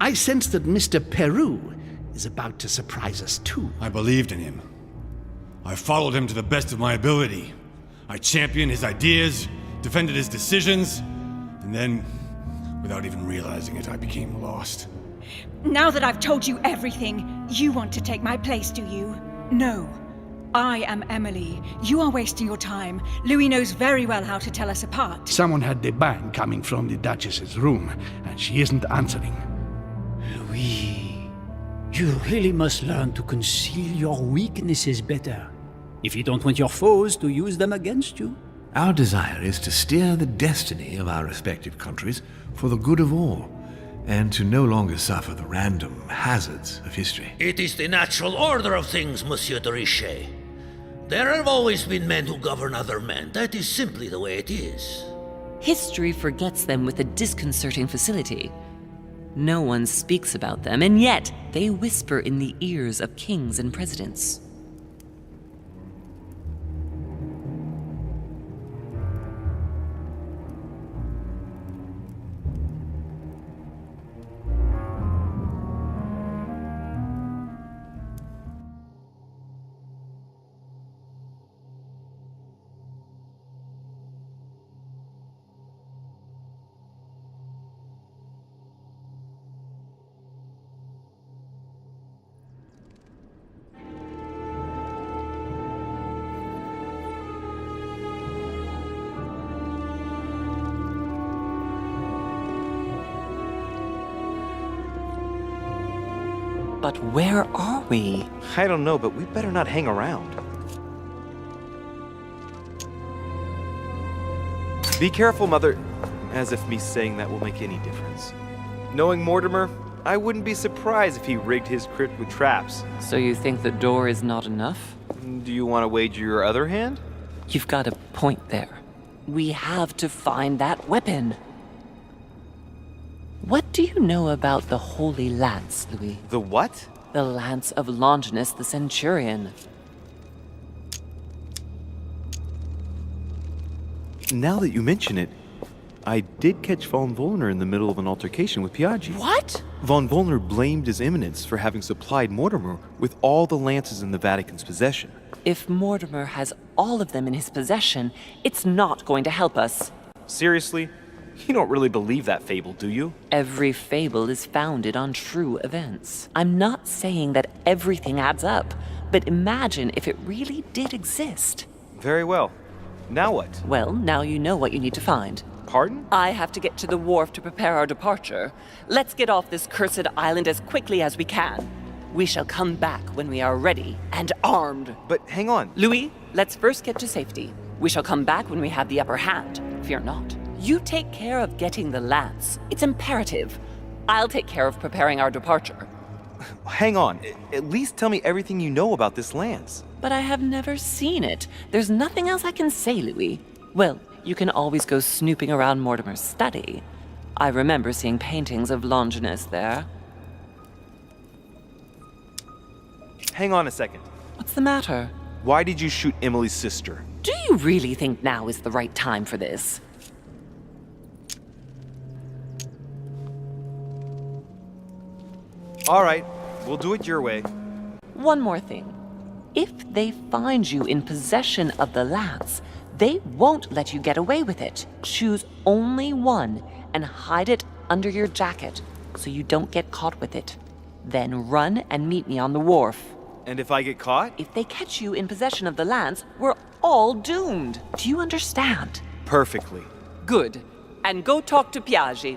I sense that Mr. Peru is about to surprise us too. I believed in him. I followed him to the best of my ability. I championed his ideas, defended his decisions, and then, without even realizing it, I became lost. Now that I've told you everything, you want to take my place, do you? No. I am Emily. You are wasting your time. Louis knows very well how to tell us apart. Someone had the bang coming from the Duchess's room, and she isn't answering. Louis, you really must learn to conceal your weaknesses better, if you don't want your foes to use them against you. Our desire is to steer the destiny of our respective countries for the good of all, and to no longer suffer the random hazards of history. It is the natural order of things, Monsieur de Richet. There have always been men who govern other men. That is simply the way it is. History forgets them with a disconcerting facility. No one speaks about them, and yet they whisper in the ears of kings and presidents. But where are we? I don't know, but we better not hang around. Be careful, Mother. As if me saying that will make any difference. Knowing Mortimer, I wouldn't be surprised if he rigged his crypt with traps. So you think the door is not enough? Do you want to wager your other hand? You've got a point there. We have to find that weapon. What do you know about the Holy Lance, Louis? The what? The Lance of Longinus the Centurion. Now that you mention it, I did catch Von Wollner in the middle of an altercation with Piaggi. What? Von Wollner blamed His Eminence for having supplied Mortimer with all the lances in the Vatican's possession. If Mortimer has all of them in his possession, it's not going to help us. Seriously? You don't really believe that fable, do you? Every fable is founded on true events. I'm not saying that everything adds up, but imagine if it really did exist. Very well. Now what? Well, now you know what you need to find. Pardon? I have to get to the wharf to prepare our departure. Let's get off this cursed island as quickly as we can. We shall come back when we are ready and armed. But hang on. Louis, let's first get to safety. We shall come back when we have the upper hand. Fear not. You take care of getting the lance. It's imperative. I'll take care of preparing our departure. Hang on. At least tell me everything you know about this lance. But I have never seen it. There's nothing else I can say, Louis. Well, you can always go snooping around Mortimer's study. I remember seeing paintings of Longinus there. Hang on a second. What's the matter? Why did you shoot Emily's sister? Do you really think now is the right time for this? All right, we'll do it your way. One more thing. If they find you in possession of the lance, they won't let you get away with it. Choose only one and hide it under your jacket so you don't get caught with it. Then run and meet me on the wharf. And if I get caught? If they catch you in possession of the lance, we're all doomed. Do you understand? Perfectly. Good. And go talk to Piaggi.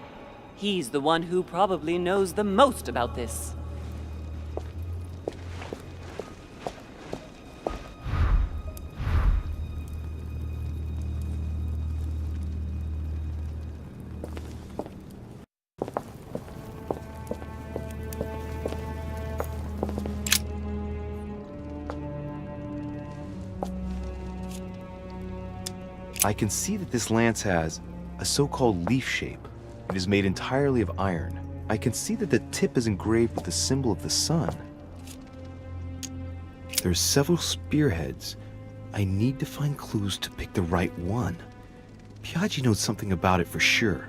He's the one who probably knows the most about this. I can see that this lance has a so-called leaf shape. It is made entirely of iron. I can see that the tip is engraved with the symbol of the sun. There are several spearheads. I need to find clues to pick the right one. Piaggi knows something about it for sure.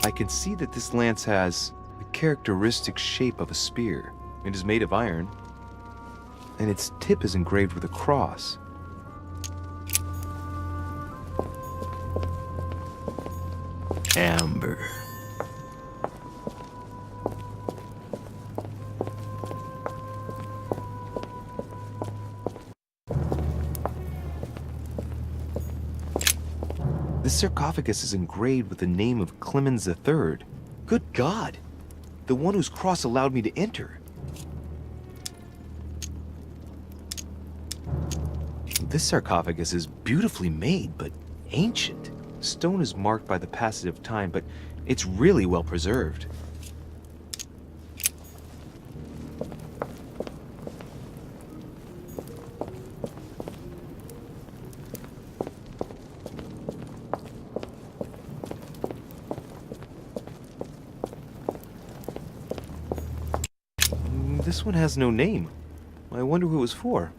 I can see that this lance has the characteristic shape of a spear. It is made of iron, and its tip is engraved with a cross. Amber. This sarcophagus is engraved with the name of Clemens III. Good God! The one whose cross allowed me to enter. This sarcophagus is beautifully made, but ancient. The stone is marked by the passage of time, but it's really well preserved. This one has no name. I wonder who it was for.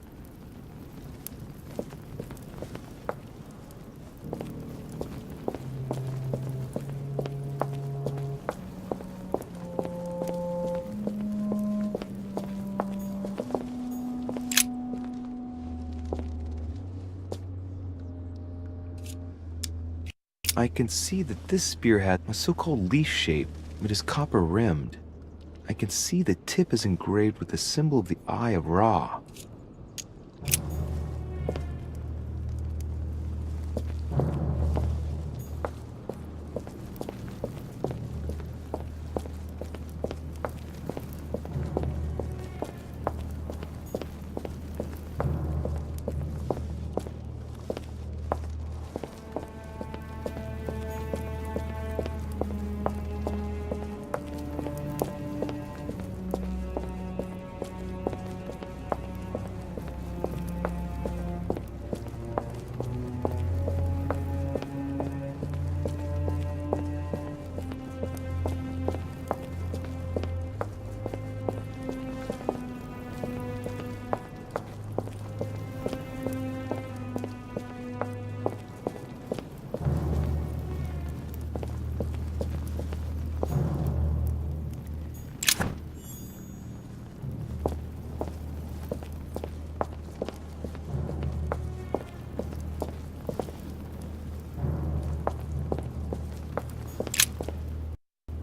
I can see that this spear had a so-called leaf shape. It is copper-rimmed. I can see the tip is engraved with the symbol of the Eye of Ra.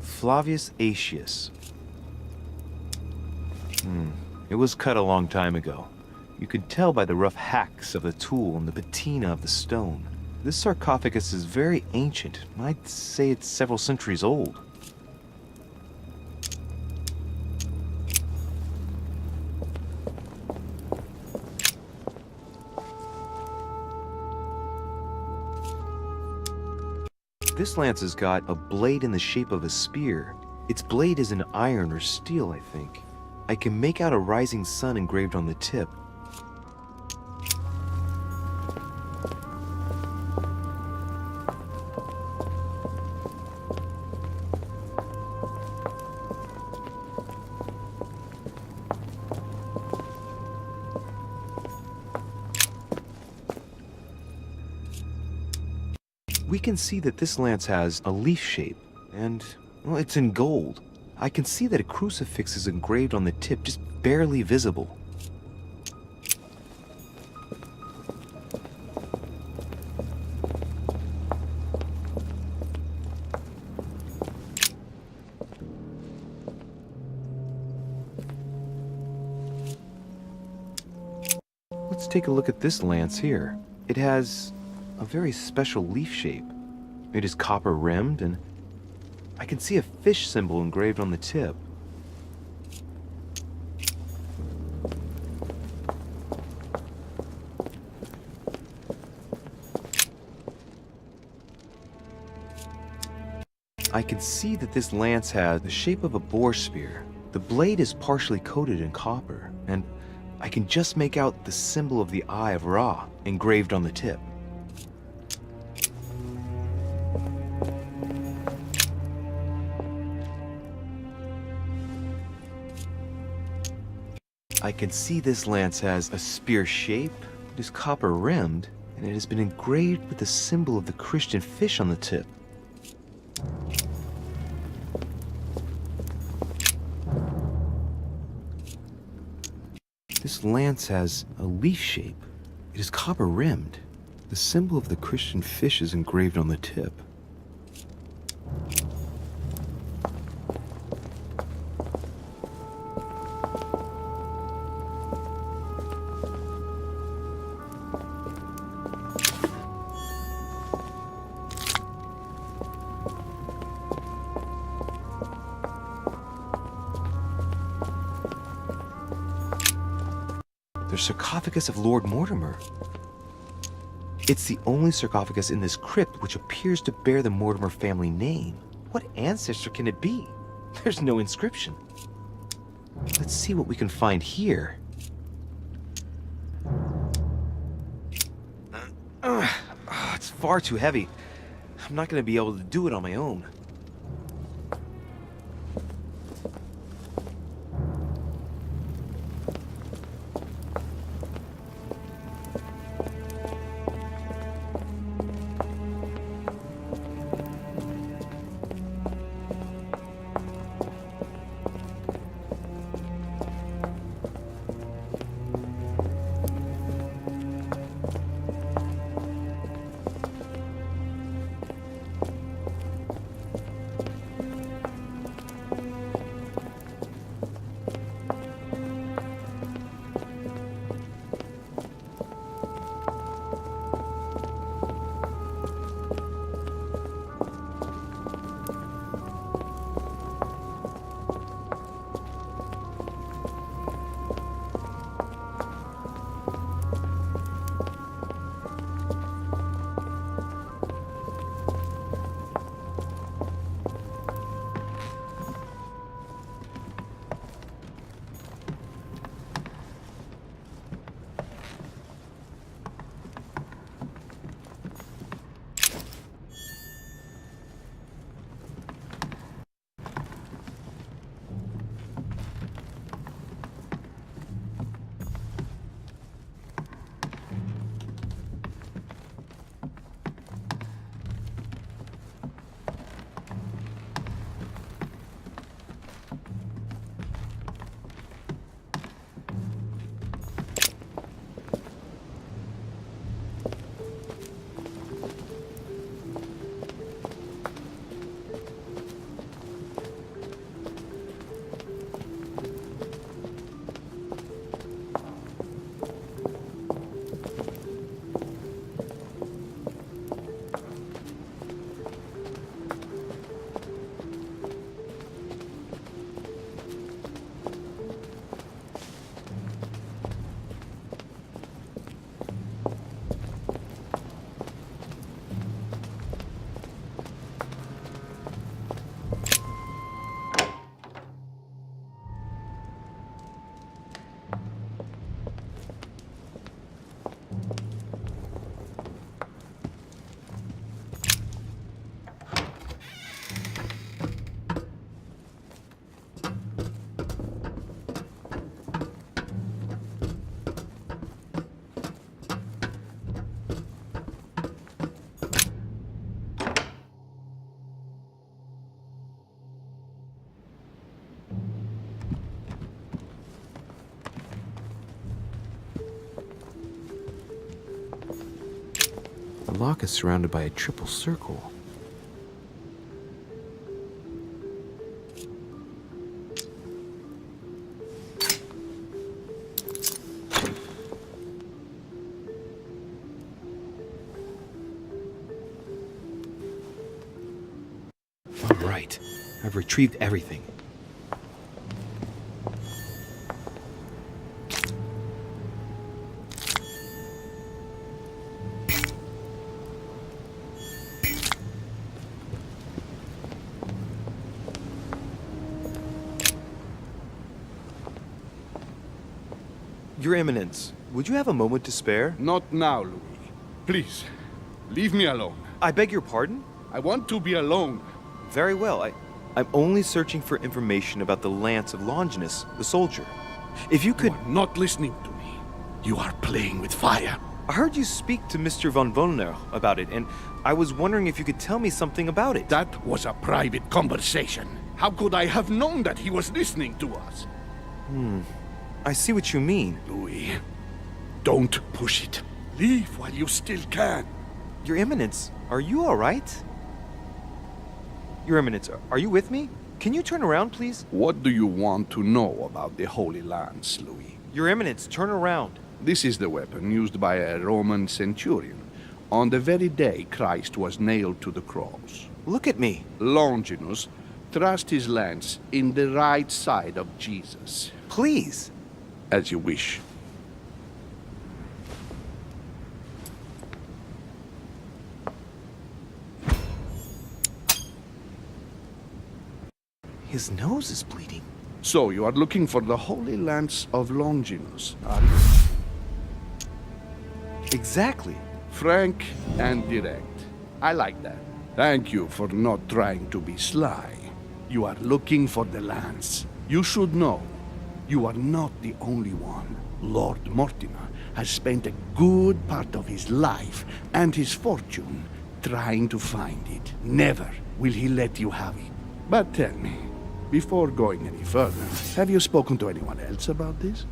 Flavius Aetius. It was cut a long time ago. You could tell by the rough hacks of the tool and the patina of the stone. This sarcophagus is very ancient. I'd say it's several centuries old. This lance has got a blade in the shape of a spear. Its blade is in iron or steel, I think. I can make out a rising sun engraved on the tip. We can see that this lance has a leaf shape, and, well, it's in gold. I can see that a crucifix is engraved on the tip, just barely visible. Let's take a look at this lance here. It has a very special leaf shape. It is copper-rimmed, and I can see a fish symbol engraved on the tip. I can see that this lance has the shape of a boar spear. The blade is partially coated in copper, and I can just make out the symbol of the Eye of Ra engraved on the tip. I can see this lance has a spear shape, it is copper-rimmed, and it has been engraved with the symbol of the Christian fish on the tip. This lance has a leaf shape. It is copper-rimmed. The symbol of the Christian fish is engraved on the tip. The sarcophagus of Lord Mortimer. It's the only sarcophagus in this crypt which appears to bear the Mortimer family name. What ancestor can it be? There's no inscription. Let's see what we can find here. It's far too heavy. I'm not going to be able to do it on my own. The lock is surrounded by a triple circle. All right, I've retrieved everything. Your Eminence, would you have a moment to spare? Not now, Louis. Please, leave me alone. I beg your pardon? I want to be alone. Very well. I'm only searching for information about the lance of Longinus, the soldier. If you could... You are not listening to me. You are playing with fire. I heard you speak to Mr. von Wollner about it, and I was wondering if you could tell me something about it. That was a private conversation. How could I have known that he was listening to us? I see what you mean. Louis, don't push it. Leave while you still can. Your Eminence, are you all right? Your Eminence, are you with me? Can you turn around, please? What do you want to know about the Holy Lance, Louis? Your Eminence, turn around. This is the weapon used by a Roman centurion on the very day Christ was nailed to the cross. Look at me. Longinus thrust his lance in the right side of Jesus. Please. As you wish. His nose is bleeding. So you are looking for the Holy Lance of Longinus, are you? Exactly. Frank and direct. I like that. Thank you for not trying to be sly. You are looking for the lance. You should know, you are not the only one. Lord Mortimer has spent a good part of his life and his fortune trying to find it. Never will he let you have it. But tell me, before going any further, have you spoken to anyone else about this?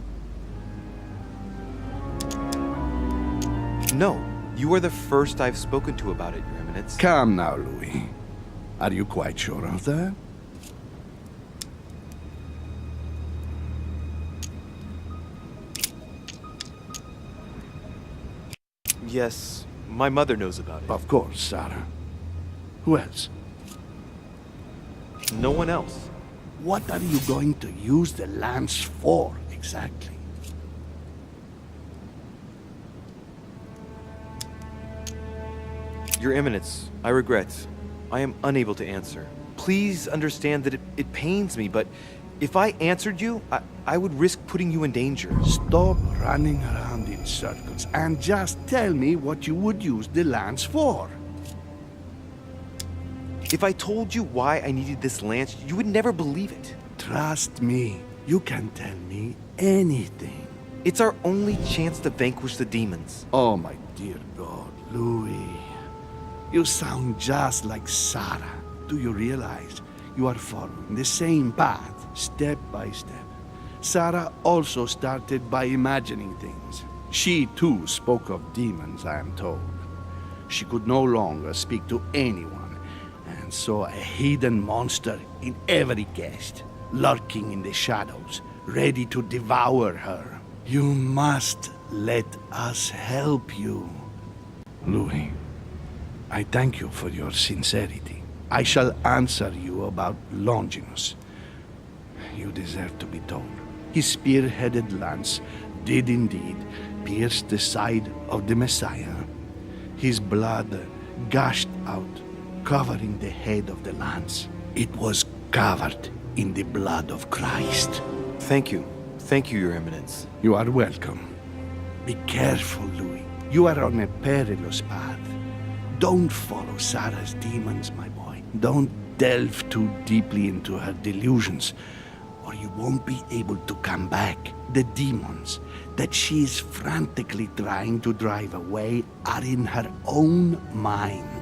No, you are the first I've spoken to about it, Your Eminence. Come now, Louis. Are you quite sure of that? Yes, my mother knows about it. Of course, Sarah. Who else? No one else. What are you going to use the lance for, exactly? Your Eminence, I regret. I am unable to answer. Please understand that it pains me, but if I answered you, I would risk putting you in danger. Stop running around in circles and just tell me what you would use the lance for. If I told you why I needed this lance, you would never believe it. Trust me, you can tell me anything. It's our only chance to vanquish the demons. Oh, my dear God, Louis. You sound just like Sarah. Do you realize you are following the same path, step by step? Sarah also started by imagining things. She too spoke of demons, I am told. She could no longer speak to anyone, and saw a hidden monster in every guest, lurking in the shadows, ready to devour her. You must let us help you. Louis, I thank you for your sincerity. I shall answer you about Longinus. You deserve to be told. His spear-headed lance did indeed pierce the side of the Messiah. His blood gushed out, covering the head of the lance. It was covered in the blood of Christ. Thank you. Thank you, Your Eminence. You are welcome. Be careful, Louis. You are on a perilous path. Don't follow Sarah's demons, my boy. Don't delve too deeply into her delusions, or you won't be able to come back. The demons that she is frantically trying to drive away are in her own mind.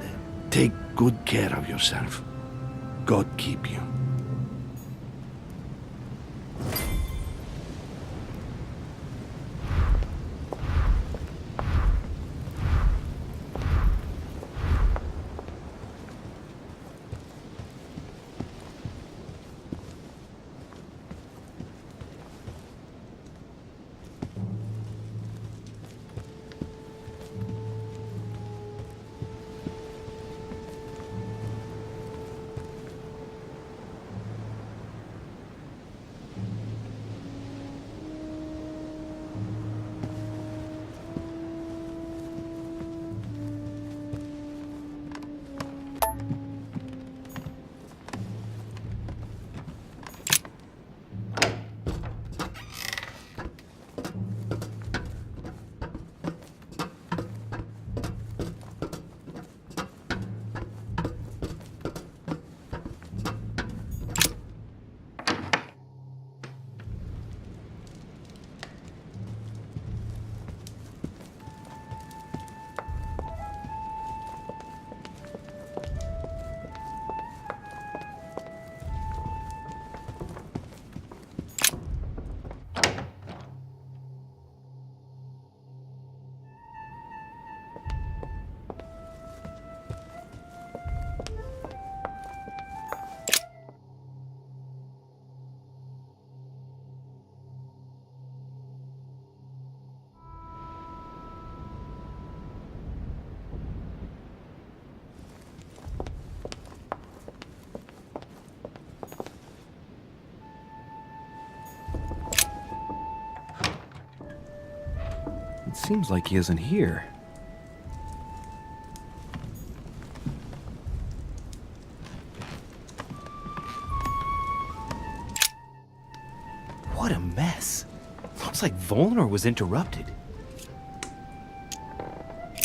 Take good care of yourself. God keep you. It seems like he isn't here. What a mess. Looks like Volnor was interrupted.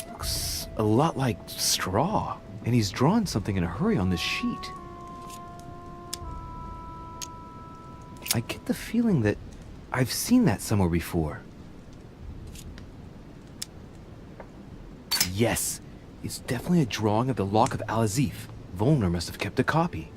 Looks a lot like straw. And he's drawn something in a hurry on this sheet. I get the feeling that I've seen that somewhere before. Yes, it's definitely a drawing of the Lock of Al-Azif. Volnor must have kept a copy.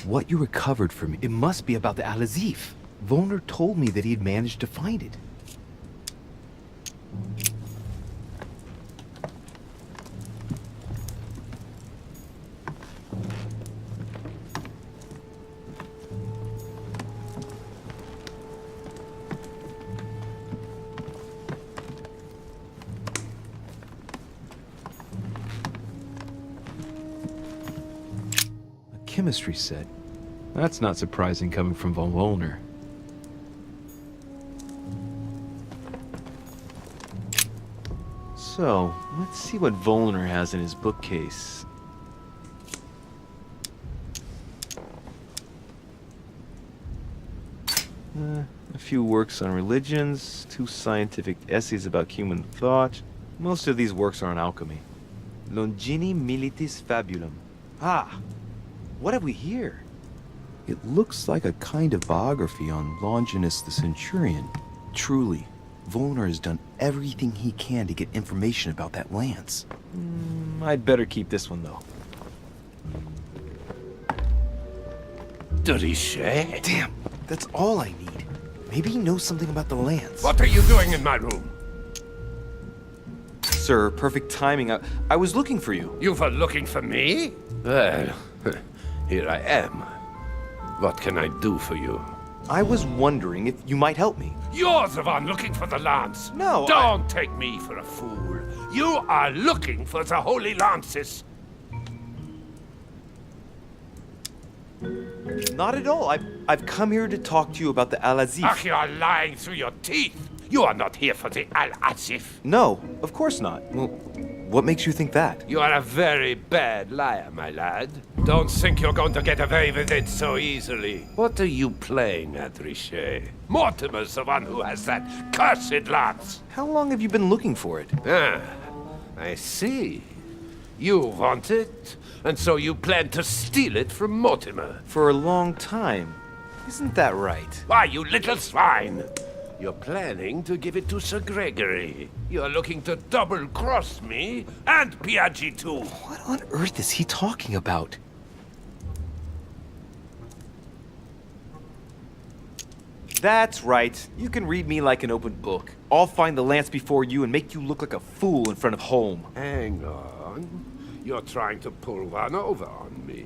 What you recovered from me, it must be about the Al-Azif. Volnor told me that he had managed to find it. A chemistry set. That's not surprising coming from von Volnor. So, let's see what Volnor has in his bookcase. A few works on religions, 2 scientific essays about human thought. Most of these works are on alchemy. Longini Militis Fabulum. Ah! What have we here? It looks like a kind of biography on Longinus the Centurion. Truly, Volnor has done everything he can to get information about that lance. I'd better keep this one, though. De Richet? Damn, that's all I need. Maybe he knows something about the lance. What are you doing in my room? Sir, perfect timing. I was looking for you. You were looking for me? Well, here I am. What can I do for you? I was wondering if you might help me. You're the one looking for the lance. No, Don't take me for a fool. You are looking for the holy lances. Not at all. I've come here to talk to you about the Al-Azif. Ach, you are lying through your teeth. You are not here for the Al-Azif. No, of course not. Well, what makes you think that? You are a very bad liar, my lad. Don't think you're going to get away with it so easily. What are you playing at, Richet? Mortimer's the one who has that cursed lance. How long have you been looking for it? Ah, I see. You want it, and so you plan to steal it from Mortimer. For a long time. Isn't that right? Why, you little swine! You're planning to give it to Sir Gregory. You're looking to double-cross me and Piaggi too. What on earth is he talking about? That's right. You can read me like an open book. I'll find the lance before you and make you look like a fool in front of home. Hang on. You're trying to pull one over on me.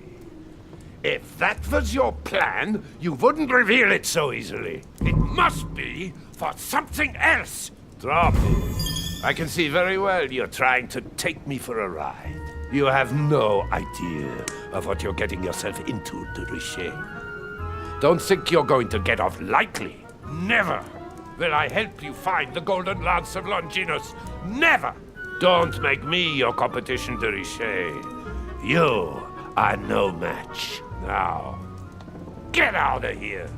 If that was your plan, you wouldn't reveal it so easily. It must be for something else. Drop it. I can see very well you're trying to take me for a ride. You have no idea of what you're getting yourself into, de Richet. Don't think you're going to get off lightly. Never will I help you find the golden lance of Longinus. Never! Don't make me your competition, de Richet. You are no match. Now, get out of here!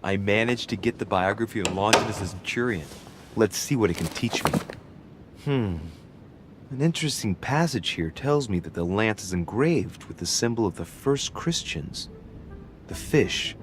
I managed to get the biography of Longinus the Centurion. Let's see what it can teach me. An interesting passage here tells me that the lance is engraved with the symbol of the first Christians. The fish.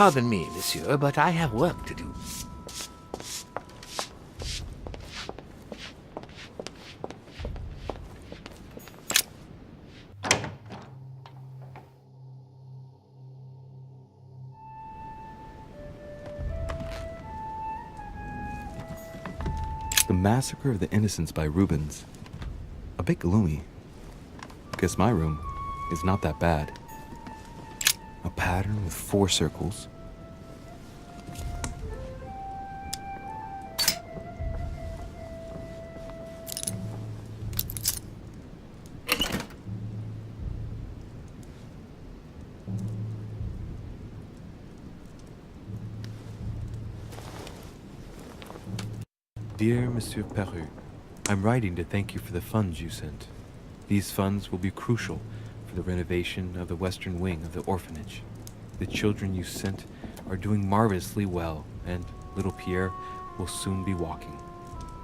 Pardon me, monsieur, but I have work to do. The Massacre of the Innocents by Rubens. A bit gloomy. Guess my room is not that bad. A pattern with 4 circles. Dear Monsieur Peru, I'm writing to thank you for the funds you sent. These funds will be crucial for the renovation of the western wing of the orphanage. The children you sent are doing marvelously well, and little Pierre will soon be walking.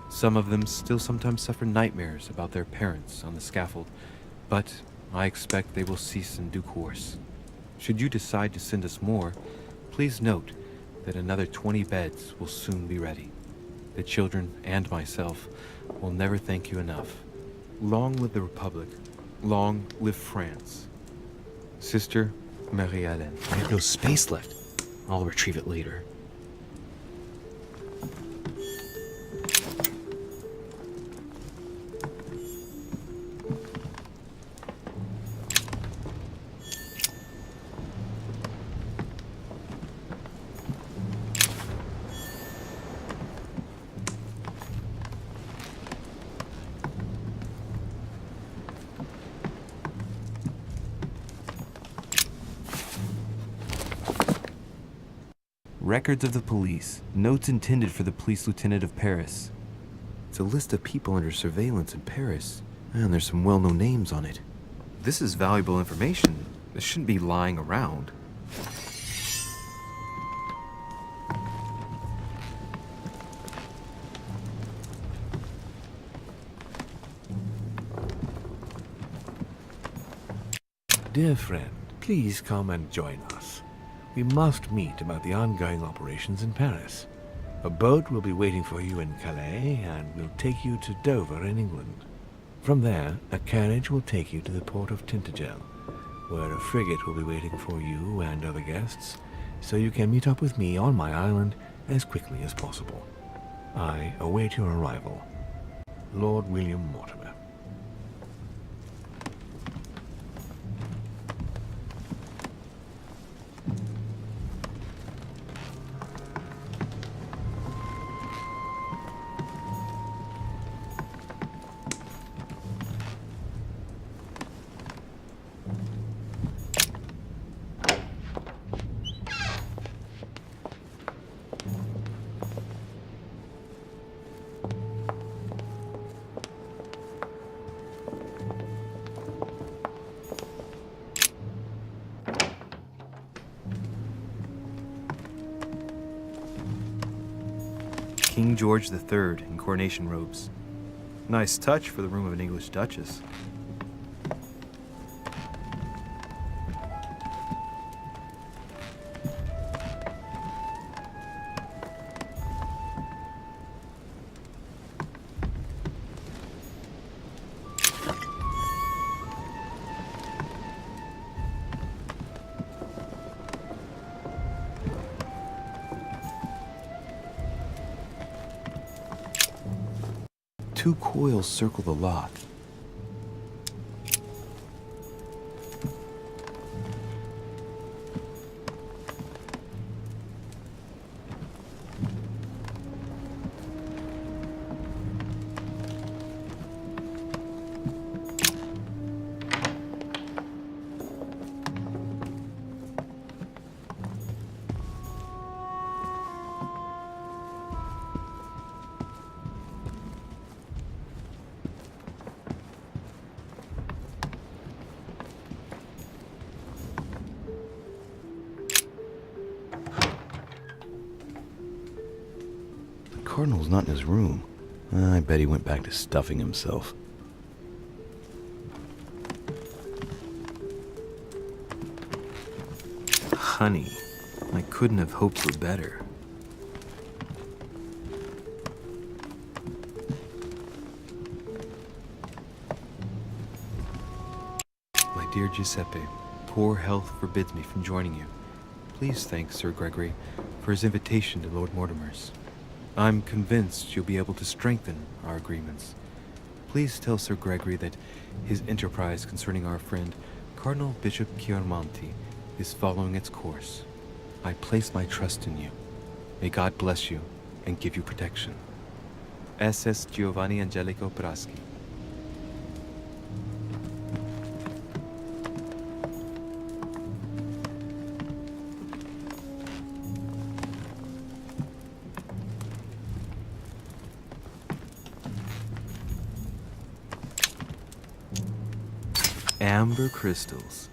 Some of them still sometimes suffer nightmares about their parents on the scaffold, but I expect they will cease in due course. Should you decide to send us more, please note that another 20 beds will soon be ready. The children and myself will never thank you enough. Long live the Republic. Long live France. Sister Marie-Hélène. I have no space left. I'll retrieve it later. Records of the police. Notes intended for the police lieutenant of Paris. It's a list of people under surveillance in Paris, and there's some well-known names on it. This is valuable information. This shouldn't be lying around. Dear friend, please come and join us. We must meet about the ongoing operations in Paris. A boat will be waiting for you in Calais and will take you to Dover in England. From there, a carriage will take you to the port of Tintagel, where a frigate will be waiting for you and other guests, so you can meet up with me on my island as quickly as possible. I await your arrival. Lord William Mortimer. King George III in coronation robes. Nice touch for the room of an English duchess. Two coils circle the lock. The Cardinal's not in his room. I bet he went back to stuffing himself. Honey. I couldn't have hoped for better. My dear Giuseppe, poor health forbids me from joining you. Please thank Sir Gregory for his invitation to Lord Mortimer's. I'm convinced you'll be able to strengthen our agreements. Please tell Sir Gregory that his enterprise concerning our friend Cardinal Bishop Chiaramonti is following its course. I place my trust in you. May God bless you and give you protection. SS Giovanni Angelico Braschi. Amber crystals.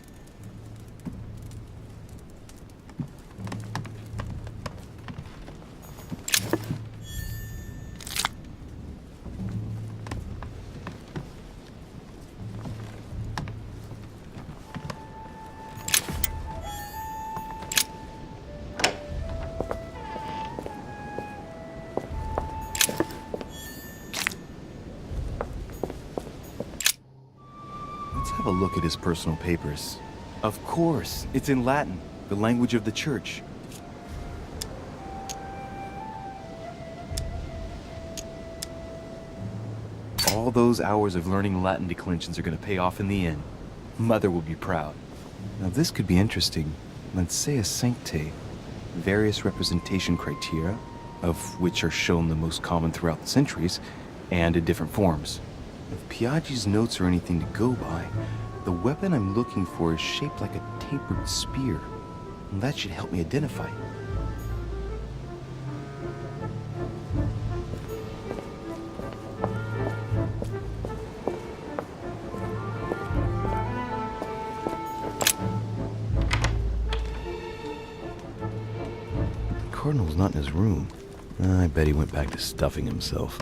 Have a look at his personal papers. Of course, it's in Latin, the language of the church. All those hours of learning Latin declensions are going to pay off in the end. Mother will be proud. Now this could be interesting. Let's say a sancte. Various representation criteria, of which are shown the most common throughout the centuries, and in different forms. If Piaggi's notes are anything to go by, the weapon I'm looking for is shaped like a tapered spear. And that should help me identify it. The Cardinal's not in his room. I bet he went back to stuffing himself.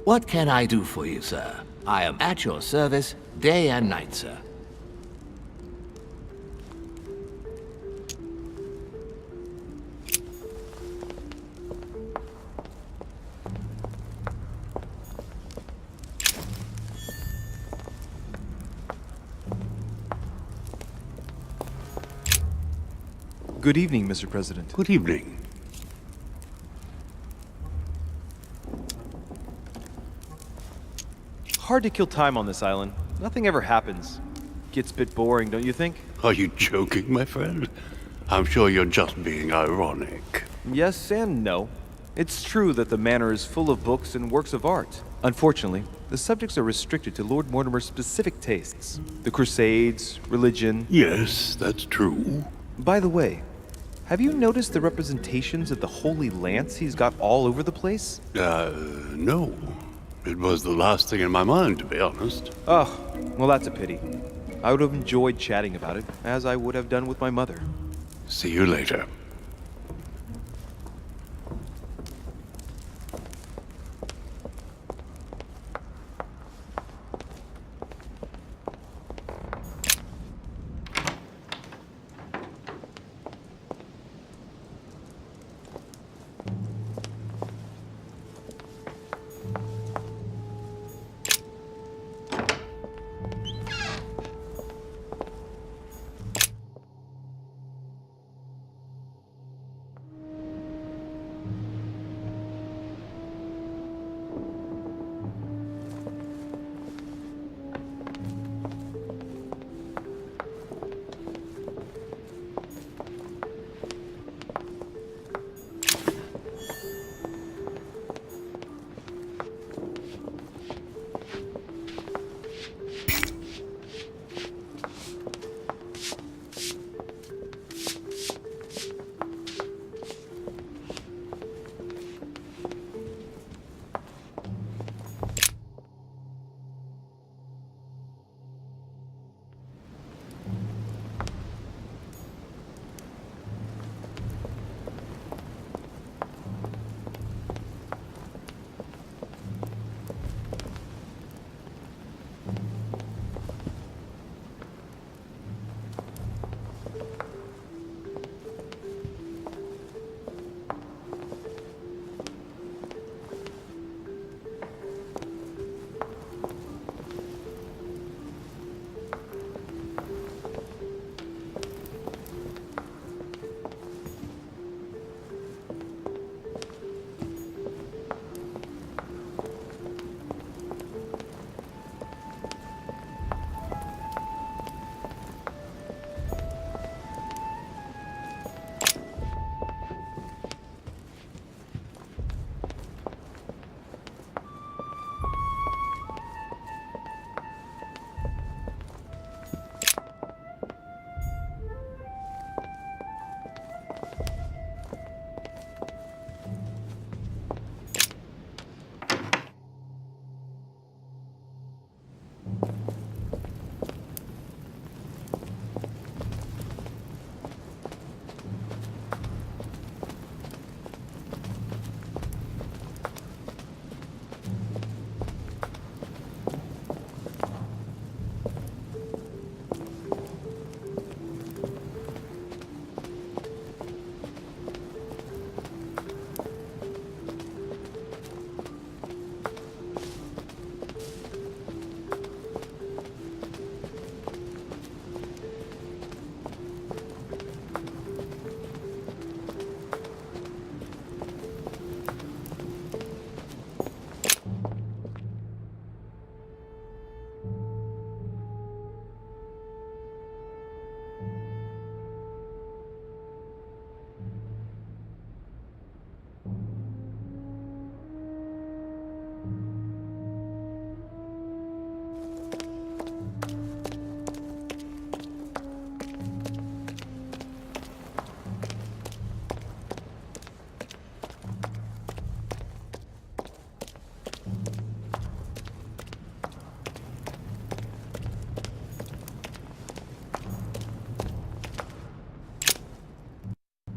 What can I do for you, sir? I am at your service, day and night, sir. Good evening, Mr. President. Good evening. Hard to kill time on this island. Nothing ever happens. Gets a bit boring, don't you think? Are you joking, my friend? I'm sure you're just being ironic. Yes and no. It's true that the manor is full of books and works of art. Unfortunately, the subjects are restricted to Lord Mortimer's specific tastes. The Crusades, religion... Yes, that's true. By the way, have you noticed the representations of the Holy Lance he's got all over the place? No. It was the last thing in my mind, to be honest. Oh, well, that's a pity. I would have enjoyed chatting about it, as I would have done with my mother. See you later.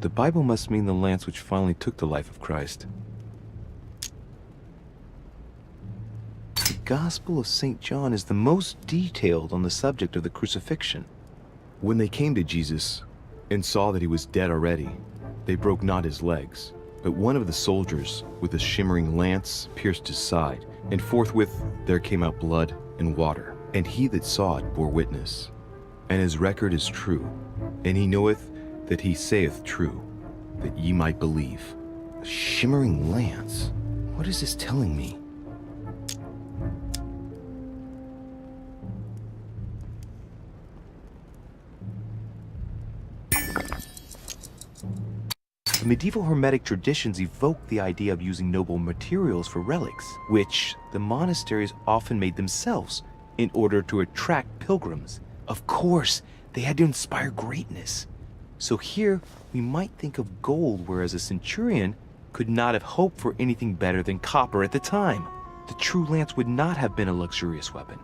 The Bible must mean the lance which finally took the life of Christ. The Gospel of St. John is the most detailed on the subject of the crucifixion. When they came to Jesus and saw that he was dead already, they broke not his legs, but one of the soldiers with a shimmering lance pierced his side, and forthwith there came out blood and water. And he that saw it bore witness, and his record is true, and he knoweth that he saith true, that ye might believe. A shimmering lance? What is this telling me? The medieval Hermetic traditions evoke the idea of using noble materials for relics, which the monasteries often made themselves in order to attract pilgrims. Of course, they had to inspire greatness. So here, we might think of gold, whereas a centurion could not have hoped for anything better than copper at the time. the true lance would not have been a luxurious weapon.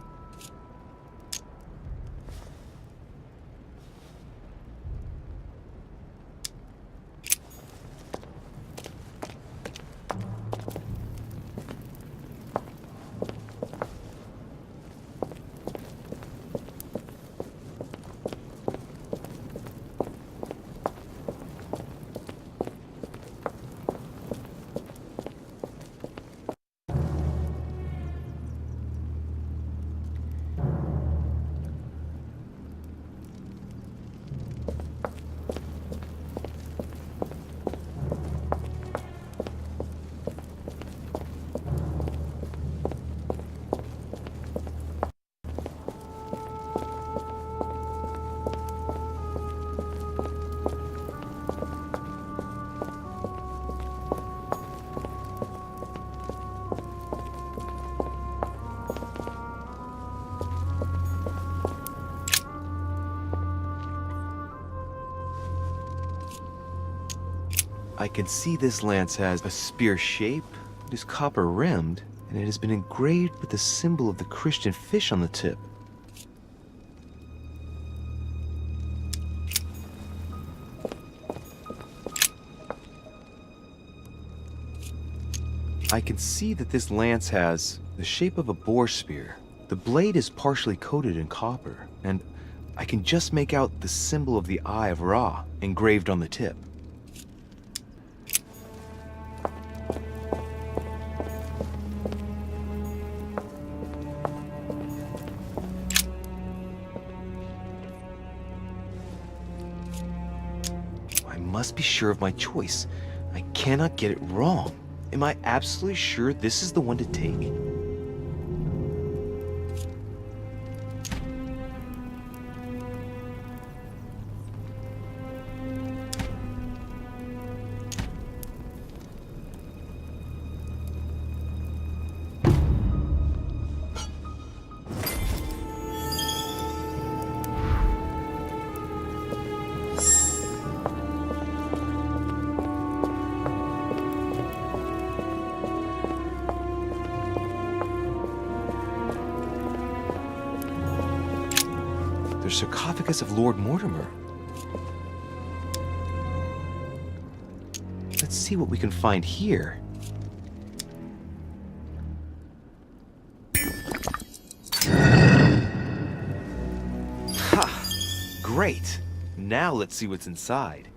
I can see this lance has a spear shape, it is copper rimmed, and it has been engraved with the symbol of the Christian fish on the tip. I can see that this lance has the shape of a boar spear. The blade is partially coated in copper, and I can just make out the symbol of the Eye of Ra engraved on the tip. I must be sure of my choice. I cannot get it wrong. Am I absolutely sure this is the one to take? The sarcophagus of Lord Mortimer. Let's see what we can find here. Ha! Great! Now let's see what's inside.